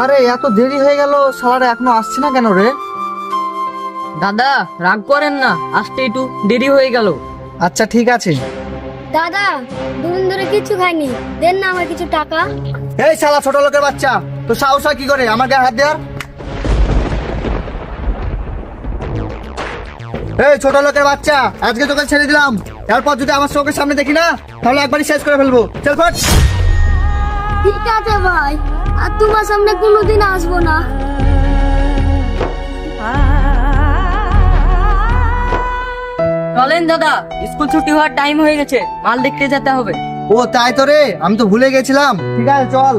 আরে এত দেরি হয়ে গেল, শালারা এখনো আসছে না কেন রে? দাদা রাগ করেন না, আসতে একটু দেরি হয়ে গেল। আচ্ছা ঠিক আছে। দাদা দুদিন ধরে কিছু খাইনি, দেন না আমার কিছু টাকা। এই শালা ছোট লোকের বাচ্চা, তো সাহস হয় কি করে আমার গায়ে হাত দেওয়ার? এই ছোট লোকের বাচ্চা, আজকে তোকে ছেড়ে দিলাম, এরপর যদি আমার চোখের সামনে দেখি না তাহলে একবারই শেষ করে ফেলবো। চল ফট। ঠিক আছে ভাই, আর তোমার সামনে কোনোদিন আসবো না। চলেন দাদা, স্কুল ছুটি হওয়ার টাইম হয়ে গেছে, মাল দেখতে যেতে হবে। ও তাই তো রে, আমি তো ভুলে গেছিলাম। ঠিক আছে চল।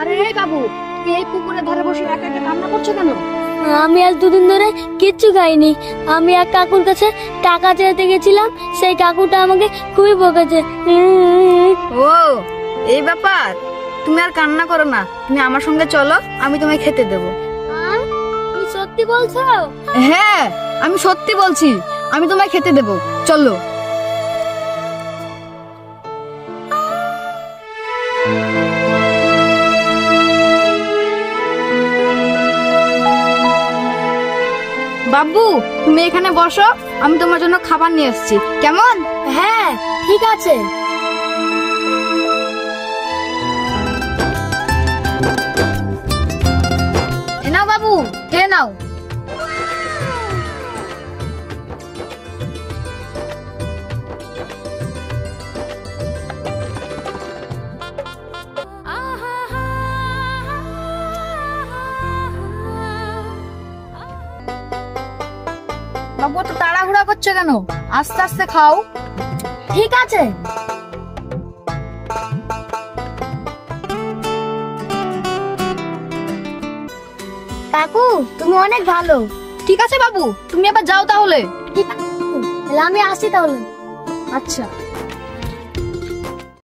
আরে এই বাবু, তুমি এই পুকুরের ধারে বসে একা একা কান্না করছো কেন? আমি আজ দুদিন ধরে কিচ্ছু খাইনি। আমি এক কাকুর কাছে টাকা চাইতে গেছিলাম, সেই কাকুটা আমাকে খুবই বকেছে। ও এই ব্যাপার, তুমি আর কান্না করো না, তুমি আমার সঙ্গে চলো, আমি তোমায় খেতে দেবো। তুমি সত্যি বলছো? হ্যাঁ আমি সত্যি বলছি, আমি তোমায় খেতে দেবো, চলো। বাবু তুমি এখানে বসো, আমি তোমার জন্য খাবার নিয়ে এসেছি, কেমন? হ্যাঁ ঠিক আছে। এ নাও বাবু, খেয়ে নাও। বাবু তো তাড়াহুড়া করছে কেন, আস্তে আস্তে খাও। ঠিক আছে। কাকু তুমি অনেক ভালো। ঠিক আছে বাবু, তুমি এবার যাও তাহলে। ঠিক আছে, তাহলে আমি আসি তাহলে। আচ্ছা।